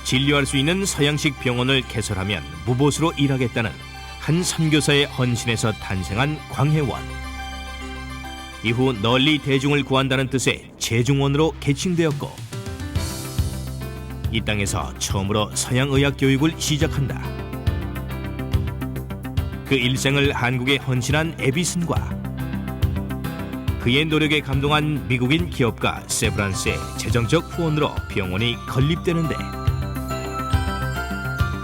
진료할 수 있는 서양식 병원을 개설하면 무보수로 일하겠다는 한 선교사의 헌신에서 탄생한 광해원. 이후 널리 대중을 구한다는 뜻의 재중원으로 개칭되었고 이 땅에서 처음으로 서양의학 교육을 시작한다. 그 일생을 한국에 헌신한 에비슨과 그의 노력에 감동한 미국인 기업가 세브란스의 재정적 후원으로 병원이 건립되는데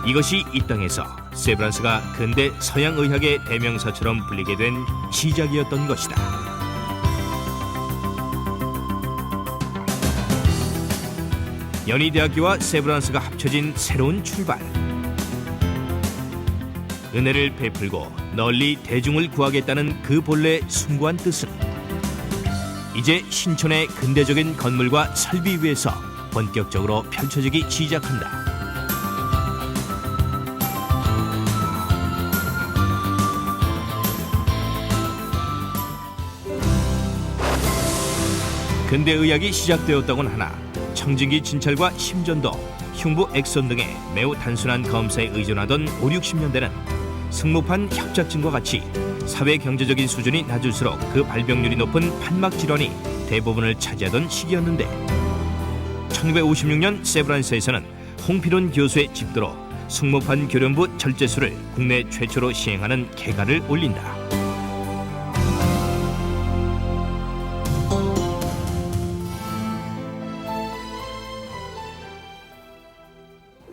이것이 이 땅에서 세브란스가 근대 서양의학의 대명사처럼 불리게 된 시작이었던 것이다. 연희대학교와 세브란스가 합쳐진 새로운 출발. 은혜를 베풀고 널리 대중을 구하겠다는 그 본래의 숭고한 뜻은 이제 신촌의 근대적인 건물과 설비 위에서 본격적으로 펼쳐지기 시작한다. 근대의학이 시작되었다곤 하나 청진기 진찰과 심전도, 흉부 액선 등의 매우 단순한 검사에 의존하던 5, 60년대는 승모판 협착증과 같이 사회 경제적인 수준이 낮을수록 그 발병률이 높은 판막 질환이 대부분을 차지하던 시기였는데 1956년 세브란스에서는 홍필원 교수의 집도로 승모판 교련부 절제술을 국내 최초로 시행하는 개가를 올린다.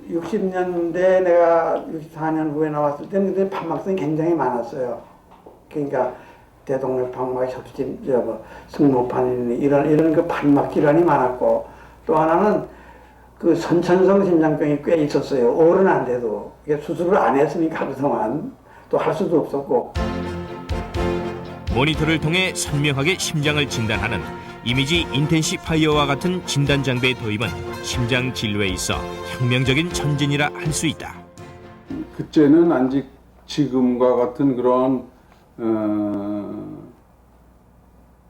60년대 내가 64년 후에 나왔을 때는 그때 판막성이 굉장히 많았어요. 그러니까 대동맥 판막 협심, 승모판 이런 그 판막 질환이 많았고 또 하나는 그 선천성 심장병이 꽤 있었어요. 어른 안 돼도 수술을 안 했으니까 그동안 또 할 수도 없었고. 모니터를 통해 선명하게 심장을 진단하는 이미지 인텐시파이어와 같은 진단 장비의 도입은 심장 진료에 있어 혁명적인 전진이라 할 수 있다. 그때는 아직 지금과 같은 그런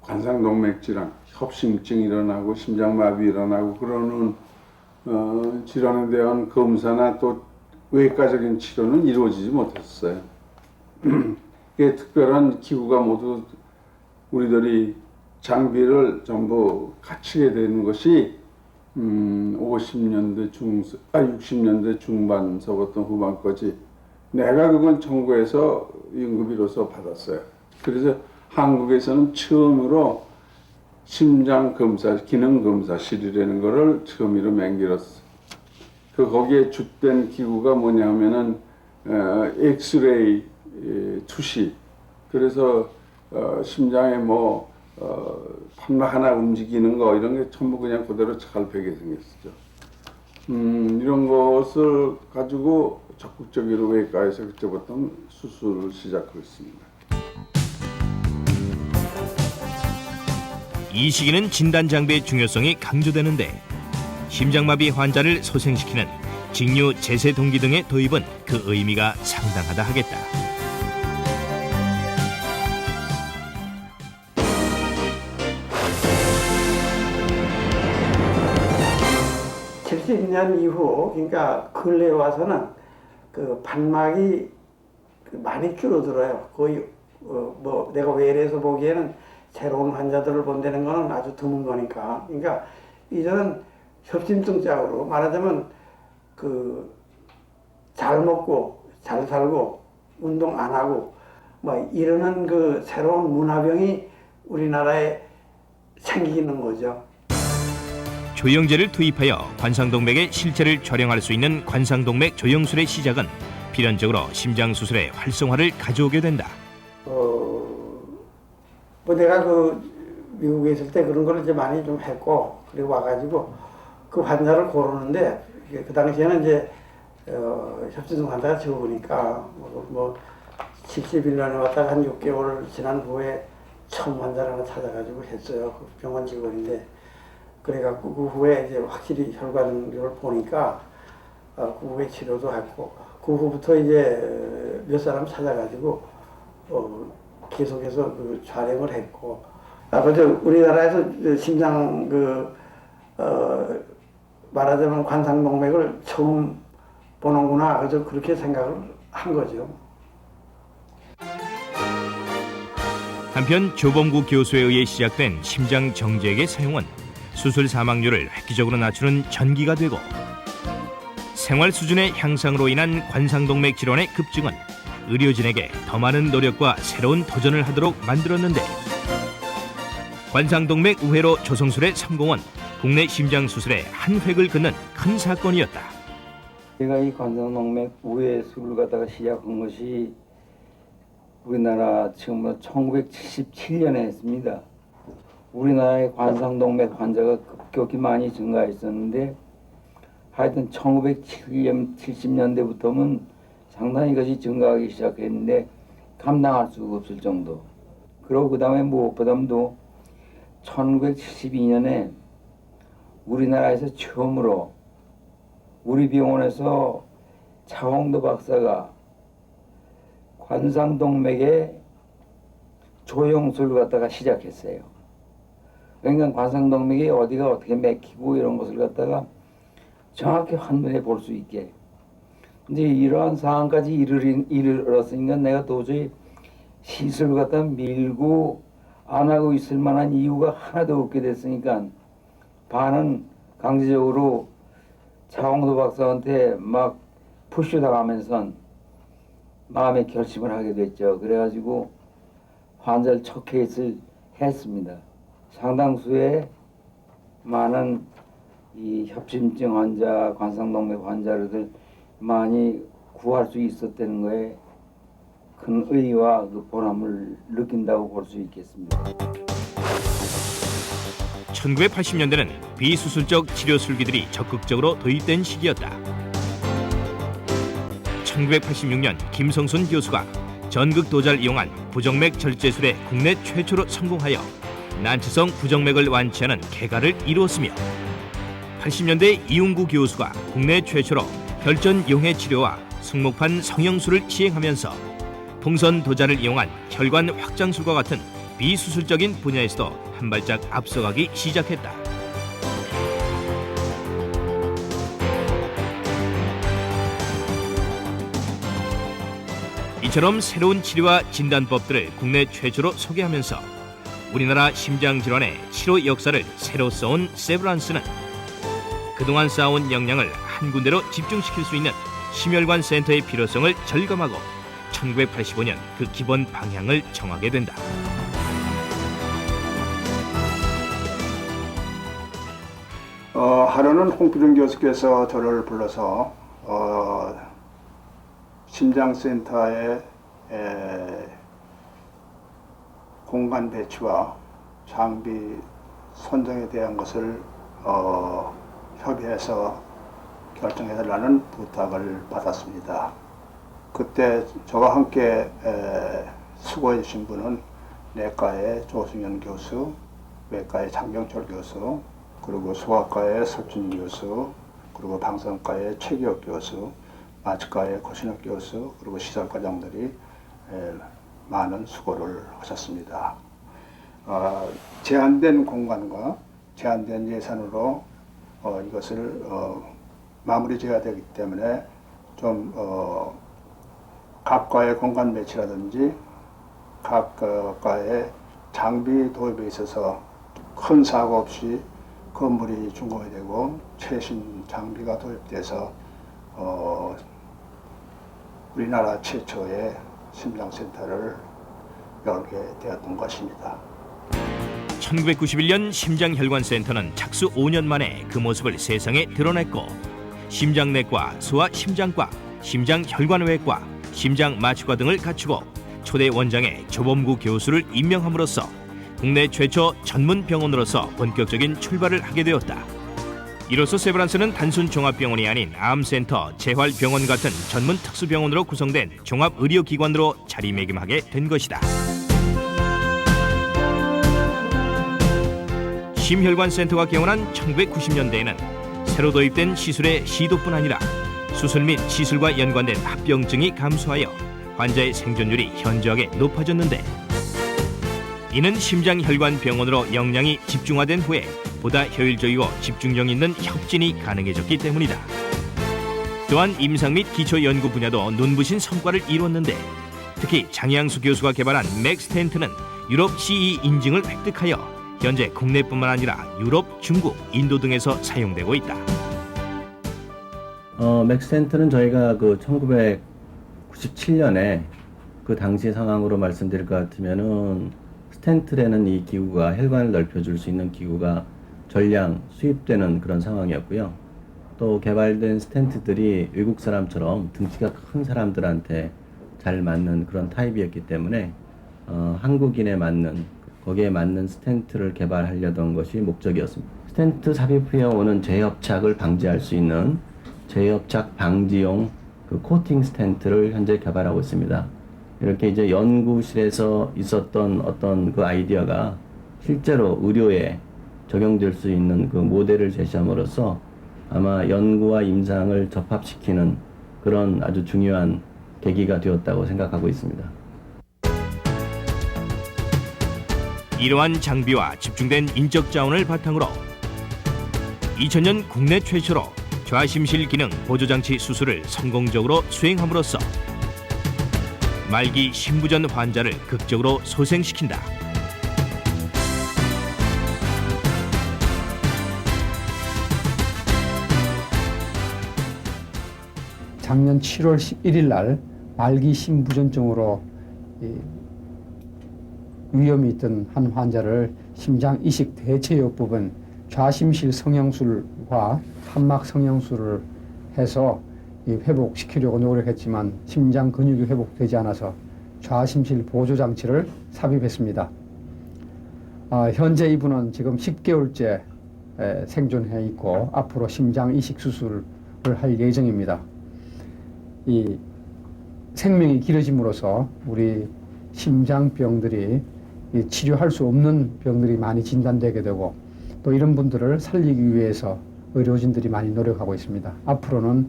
관상동맥 질환, 협심증 일어나고 심장마비 일어나고 그러는 질환에 대한 검사나 또 외과적인 치료는 이루어지지 못했어요. 특별한 기구가 모두 우리들이 장비를 전부 갖추게 되는 것이 60년대 중반서부터 후반까지 내가 그건 정부에서 연구비로서 받았어요. 그래서 한국에서는 처음으로 심장검사, 기능검사실이라는 거를 처음으로 만들었어요. 거기에 주된 기구가 뭐냐면은 엑스레이 투시. 그래서 심장에 판막 하나 움직이는 거 이런 게 전부 그냥 그대로 잘 배게 생겼었죠. 이런 것을 가지고 적극적으로 외과에서 그때부터 수술을 시작했습니다. 이 시기는 진단 장비의 중요성이 강조되는데 심장마비 환자를 소생시키는 직류 제세 동기 등의 도입은 그 의미가 상당하다 하겠다. 70년 이후, 그러니까 근래에 와서는 그 판막이 많이 줄어들어요. 거의 내가 외래에서 보기에는 새로운 환자들을 본다는 거는 아주 드문 거니까. 그러니까 이제는 협심증짝으로 말하자면 잘 먹고 잘 살고 운동 안 하고 이러는 그 새로운 문화병이 우리나라에 생기는 거죠. 조영제를 투입하여 관상동맥의 실체를 촬영할 수 있는 관상동맥 조영술의 시작은 필연적으로 심장 수술의 활성화를 가져오게 된다. 내가 미국에 있을 때 그런 걸 이제 많이 좀 했고, 그리고 와가지고 그 환자를 고르는데 그 당시에는 이제 협심증 환자가 적으니까 71년에 왔다가 한 6개월 지난 후에 처음 환자를 하나 찾아가지고 했어요. 그 병원 직원인데. 그래갖고 그 후에 이제 확실히 혈관을 보니까 그 후에 치료도 했고 그 후부터 이제 몇 사람 찾아가지고 계속해서 그 촬영을 했고 아버지 우리나라에서 심장 말하자면 관상동맥을 처음 보는구나. 그래서 그렇게 생각을 한 거죠. 한편 조범구 교수에 의해 시작된 심장 정제액의 사용은 수술 사망률을 획기적으로 낮추는 전기가 되고 생활 수준의 향상으로 인한 관상동맥 질환의 급증은 의료진에게 더 많은 노력과 새로운 도전을 하도록 만들었는데 관상동맥 우회로 조성술의 성공은 국내 심장 수술의 한 획을 긋는 큰 사건이었다. 제가 이 관상동맥 우회술을 갖다가 시작한 것이 우리나라 지금 1977년에 했습니다. 우리나라의 관상동맥 환자가 급격히 많이 증가했었는데 하여튼 1970년대부터는 상당히 이것이 증가하기 시작했는데 감당할 수가 없을 정도. 그리고 그 다음에 무엇보다도 1972년에 우리나라에서 처음으로 우리 병원에서 차홍도 박사가 관상동맥의 조영술을 갖다가 시작했어요. 그러니까 관상동맥이 어디가 어떻게 맥히고 이런 것을 갖다가 정확히 한눈에 볼 수 있게. 근데 이러한 상황까지 이르렀으니까 내가 도저히 시술을 갖다 밀고 안 하고 있을 만한 이유가 하나도 없게 됐으니까 반은 강제적으로 차홍도 박사한테 막 푸시당하면서 마음의 결심을 하게 됐죠. 그래가지고 환자를 첫 케이스를 했습니다. 상당수의 많은 이 협심증 환자, 관상동맥 환자를 많이 구할 수 있었다는 거에 큰 의의와 그 보람을 느낀다고 볼 수 있겠습니다. 1980년대는 비수술적 치료 술기들이 적극적으로 도입된 시기였다. 1986년 김성순 교수가 전극 도자를 이용한 부정맥 절제술에 국내 최초로 성공하여 난치성 부정맥을 완치하는 개가를 이루었으며 80년대 이웅구 교수가 국내 최초로 혈전 용해 치료와 승모판 성형술을 시행하면서 풍선 도자를 이용한 혈관 확장술과 같은 비수술적인 분야에서도 한 발짝 앞서가기 시작했다. 이처럼 새로운 치료와 진단법들을 국내 최초로 소개하면서 우리나라 심장질환의 치료 역사를 새로 써온 세브란스는 그동안 쌓아온 역량을 한 군데로 집중시킬 수 있는 심혈관 센터의 필요성을 절감하고 1985년 그 기본 방향을 정하게 된다. 하루는 홍필준 교수께서 저를 불러서 심장센터의 공간 배치와 장비 선정에 대한 것을 협의해서 결정해달라는 부탁을 받았습니다. 그때 저와 함께 수고해 주신 분은 내과의 조승현 교수, 외과의 장경철 교수, 그리고 소아과의 설준 교수, 그리고 방송과의 최기혁 교수, 마취과의 고신혁 교수, 그리고 시설과장들이 많은 수고를 하셨습니다. 제한된 공간과 제한된 예산으로 이것을 마무리 지어야 되기 때문에 좀 각과의 공간 배치라든지 각과의 장비 도입에 있어서 큰 사고 없이 건물이 준공이 되고 최신 장비가 도입돼서 우리나라 최초의 심장센터를 열게 되었던 것입니다. 1991년 심장혈관센터는 착수 5년 만에 그 모습을 세상에 드러냈고 심장내과, 소아심장과, 심장혈관외과, 심장마취과 등을 갖추고 초대 원장에 조범구 교수를 임명함으로써 국내 최초 전문 병원으로서 본격적인 출발을 하게 되었다. 이로써 세브란스는 단순 종합병원이 아닌 암센터, 재활병원 같은 전문 특수병원으로 구성된 종합의료기관으로 자리매김하게 된 것이다. 심혈관센터가 개원한 1990년대에는 새로 도입된 시술의 시도뿐 아니라 수술 및 시술과 연관된 합병증이 감소하여 환자의 생존율이 현저하게 높아졌는데 이는 심장혈관병원으로 역량이 집중화된 후에 보다 효율적이고 집중력 있는 협진이 가능해졌기 때문이다. 또한 임상 및 기초 연구 분야도 눈부신 성과를 이뤘는데 특히 장양수 교수가 개발한 맥스텐트는 유럽 CE 인증을 획득하여 현재 국내뿐만 아니라 유럽, 중국, 인도 등에서 사용되고 있다. 맥스텐트는 저희가 그 1997년에 그 당시 상황으로 말씀드릴 것 같으면은 스텐트라는 이 기구가 혈관을 넓혀줄 수 있는 기구가 전량 수입되는 그런 상황이었고요. 또 개발된 스텐트들이 외국 사람처럼 등치가 큰 사람들한테 잘 맞는 그런 타입이었기 때문에 한국인에 맞는 거기에 맞는 스텐트를 개발하려던 것이 목적이었습니다. 스텐트 삽입 후에 오는 재협착을 방지할 수 있는 재협착 방지용 그 코팅 스텐트를 현재 개발하고 있습니다. 이렇게 이제 연구실에서 있었던 어떤 그 아이디어가 실제로 의료에 적용될 수 있는 그 모델을 제시함으로써 아마 연구와 임상을 접합시키는 그런 아주 중요한 계기가 되었다고 생각하고 있습니다. 이러한 장비와 집중된 인적 자원을 바탕으로 2000년 국내 최초로 좌심실 기능 보조장치 수술을 성공적으로 수행함으로써 말기 심부전 환자를 극적으로 소생시킨다. 작년 7월 11일 날 말기 심부전증으로 위험이 있던 한 환자를 심장 이식 대체요 부분 좌심실 성형술과 판막 성형술을 해서 회복시키려고 노력했지만 심장 근육이 회복되지 않아서 좌심실 보조장치를 삽입했습니다. 현재 이분은 지금 10개월째 생존해 있고 앞으로 심장 이식 수술을 할 예정입니다. 이 생명이 길어짐으로써 우리 심장병들이 치료할 수 없는 병들이 많이 진단되게 되고 또 이런 분들을 살리기 위해서 의료진들이 많이 노력하고 있습니다. 앞으로는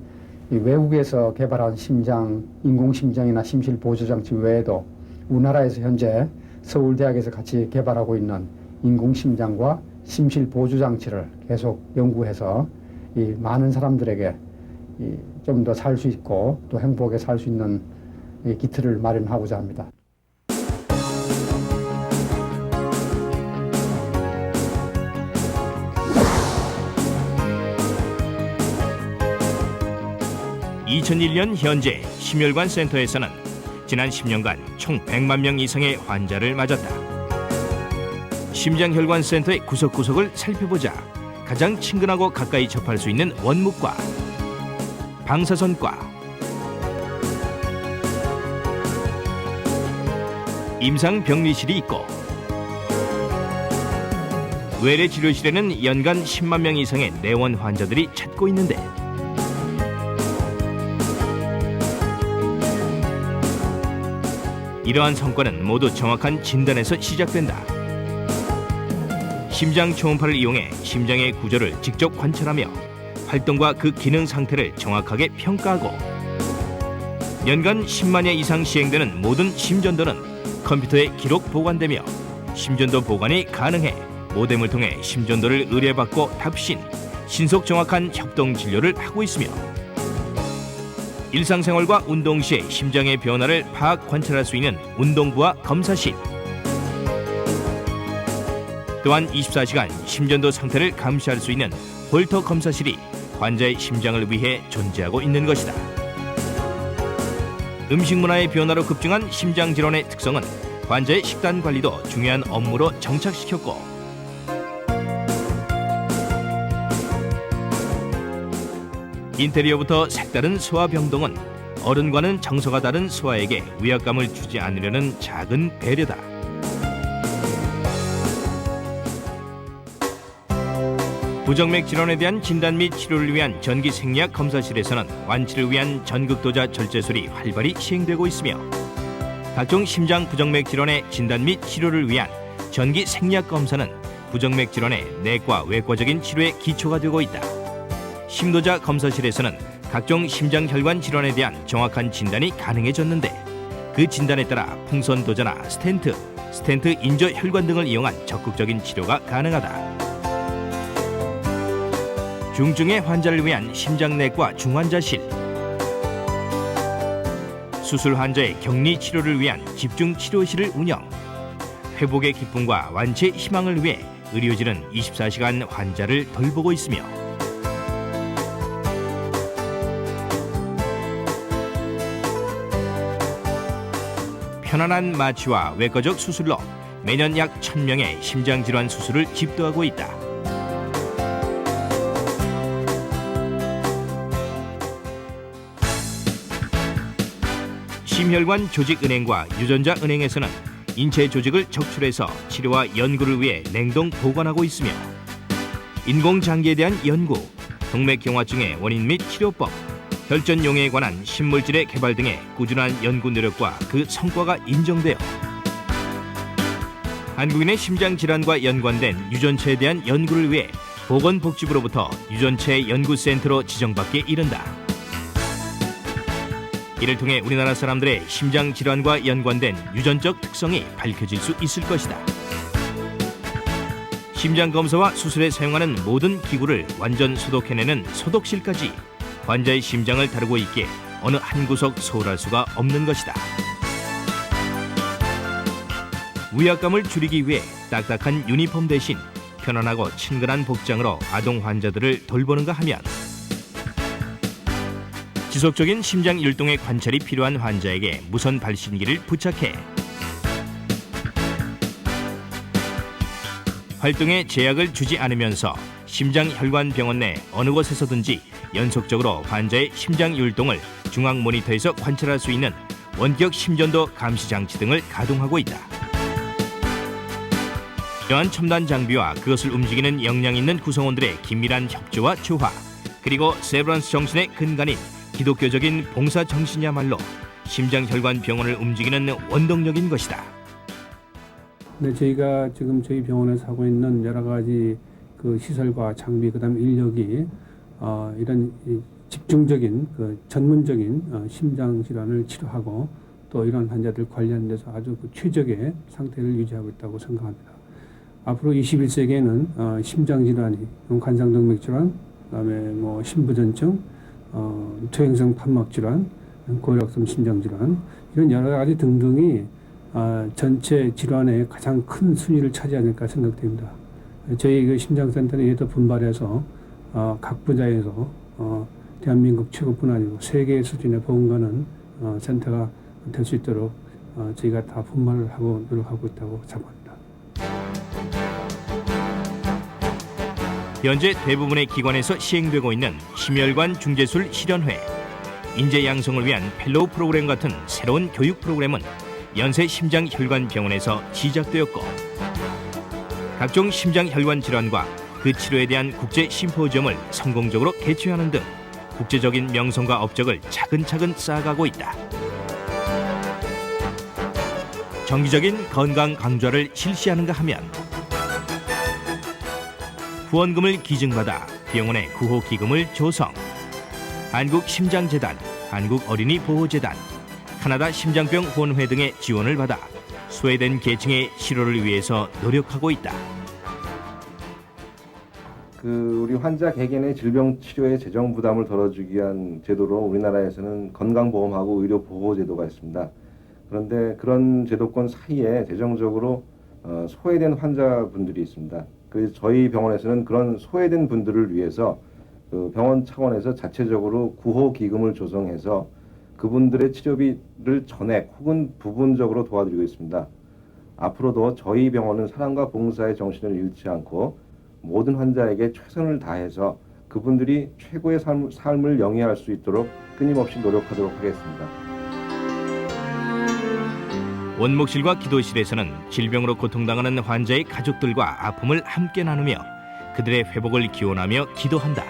이 외국에서 개발한 심장, 인공심장이나 심실 보조장치 외에도 우리나라에서 현재 서울대학에서 같이 개발하고 있는 인공심장과 심실 보조장치를 계속 연구해서 이 많은 사람들에게 좀 더 살 수 있고 또 행복하게 살 수 있는 기틀을 마련하고자 합니다. (2001년) 현재 심혈관 센터에서는 지난 10년간 총 100만 명 이상의 환자를 맞았다. 심장혈관 센터의 구석구석을 살펴보자 가장 친근하고 가까이 접할 수 있는 원무과, 방사선과, 임상병리실이 있고 외래치료실에는 연간 10만 명 이상의 내원 환자들이 찾고 있는데 이러한 성과는 모두 정확한 진단에서 시작된다. 심장 초음파를 이용해 심장의 구조를 직접 관찰하며 활동과 그 기능 상태를 정확하게 평가하고 연간 10만 회 이상 시행되는 모든 심전도는 컴퓨터에 기록 보관되며 심전도 보관이 가능해 모뎀을 통해 심전도를 의뢰받고 답신, 신속 정확한 협동 진료를 하고 있으며 일상생활과 운동 시의 심장의 변화를 파악 관찰할 수 있는 운동부와 검사실, 또한 24시간 심전도 상태를 감시할 수 있는 홀터 검사실이 환자의 심장을 위해 존재하고 있는 것이다. 음식 문화의 변화로 급증한 심장 질환의 특성은 환자의 식단 관리도 중요한 업무로 정착시켰고 인테리어부터 색다른 소화병동은 어른과는 정서가 다른 소아에게 위압감을 주지 않으려는 작은 배려다. 부정맥 질환에 대한 진단 및 치료를 위한 전기 생리학 검사실에서는 완치를 위한 전극도자 절제술이 활발히 시행되고 있으며 각종 심장 부정맥 질환의 진단 및 치료를 위한 전기 생리학 검사는 부정맥 질환의 내과 외과적인 치료의 기초가 되고 있다. 심도자 검사실에서는 각종 심장혈관 질환에 대한 정확한 진단이 가능해졌는데 그 진단에 따라 풍선도자나 스텐트 인저 혈관 등을 이용한 적극적인 치료가 가능하다. 중증의 환자를 위한 심장내과 중환자실, 수술 환자의 격리 치료를 위한 집중 치료실을 운영, 회복의 기쁨과 완치의 희망을 위해 의료진은 24시간 환자를 돌보고 있으며 편안한 마취와 외과적 수술로 매년 약 1,000명의 심장질환 수술을 집도하고 있다. 심혈관 조직은행과 유전자은행에서는 인체 조직을 적출해서 치료와 연구를 위해 냉동 보관하고 있으며 인공장기에 대한 연구, 동맥경화증의 원인 및 치료법, 혈전용에 관한 신물질의 개발 등의 꾸준한 연구 노력과 그 성과가 인정되어 한국인의 심장질환과 연관된 유전체에 대한 연구를 위해 보건복지부로부터 유전체 연구센터로 지정받게 이른다. 이를 통해 우리나라 사람들의 심장질환과 연관된 유전적 특성이 밝혀질 수 있을 것이다. 심장검사와 수술에 사용하는 모든 기구를 완전 소독해내는 소독실까지 환자의 심장을 다루고 있기에 어느 한 구석 소홀할 수가 없는 것이다. 위압감을 줄이기 위해 딱딱한 유니폼 대신 편안하고 친근한 복장으로 아동 환자들을 돌보는가 하면 지속적인 심장 율동의 관찰이 필요한 환자에게 무선 발신기를 부착해 활동에 제약을 주지 않으면서 심장혈관병원 내 어느 곳에서든지 연속적으로 환자의 심장 율동을 중앙 모니터에서 관찰할 수 있는 원격 심전도 감시 장치 등을 가동하고 있다. 이러한 첨단 장비와 그것을 움직이는 역량 있는 구성원들의 긴밀한 협조와 조화, 그리고 세브란스 정신의 근간인 기독교적인 봉사 정신이야말로 심장혈관병원을 움직이는 원동력인 것이다. 네, 저희가 지금 저희 병원에서 하고 있는 여러 가지 그 시설과 장비, 그다음 인력이 이런 집중적인 전문적인 심장 질환을 치료하고 또 이런 환자들 관리하는 데서 아주 최적의 상태를 유지하고 있다고 생각합니다. 앞으로 21세기에는 심장 질환이 관상동맥 질환, 그다음에 심부전증, 퇴행성 판막 질환, 고혈압성 심장 질환 이런 여러 가지 등등이 전체 질환의 가장 큰 순위를 차지하지 않을까 생각됩니다. 저희 그 심장센터는 이에 더 분발해서 각 분야에서 대한민국 최고뿐 아니고 세계 수준의 보험가는 센터가 될 수 있도록 저희가 다 분발을 하고 노력하고 있다고 생각합니다. 현재 대부분의 기관에서 시행되고 있는 심혈관 중재술 실현회, 인재 양성을 위한 펠로우 프로그램 같은 새로운 교육 프로그램은 연세 심장혈관병원에서 시작되었고 각종 심장혈관 질환과 그 치료에 대한 국제 심포지엄을 성공적으로 개최하는 등 국제적인 명성과 업적을 차근차근 쌓아가고 있다. 정기적인 건강 강좌를 실시하는가 하면 후원금을 기증받아 병원의 구호기금을 조성, 한국심장재단, 한국어린이보호재단, 카나다 심장병 후원회 등의 지원을 받아 소외된 계층의 치료를 위해서 노력하고 있다. 우리 환자 개개인의 질병 치료의 재정 부담을 덜어주기 위한 제도로 우리나라에서는 건강보험하고 의료보호제도가 있습니다. 그런데 그런 제도권 사이에 재정적으로 소외된 환자분들이 있습니다. 그래서 저희 병원에서는 그런 소외된 분들을 위해서 병원 차원에서 자체적으로 구호기금을 조성해서 그분들의 치료비를 전액 혹은 부분적으로 도와드리고 있습니다. 앞으로도 저희 병원은 사랑과 봉사의 정신을 잃지 않고 모든 환자에게 최선을 다해서 그분들이 최고의 삶을 영위할 수 있도록 끊임없이 노력하도록 하겠습니다. 원목실과 기도실에서는 질병으로 고통당하는 환자의 가족들과 아픔을 함께 나누며 그들의 회복을 기원하며 기도한다.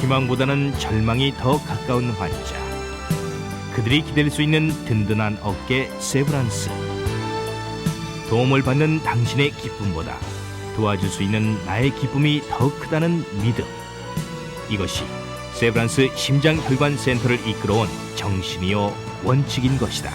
희망보다는 절망이 더 가까운 환자, 그들이 기댈 수 있는 든든한 어깨 세브란스. 도움을 받는 당신의 기쁨보다 도와줄 수 있는 나의 기쁨이 더 크다는 믿음. 이것이 세브란스 심장혈관센터를 이끌어온 정신이요 원칙인 것이다.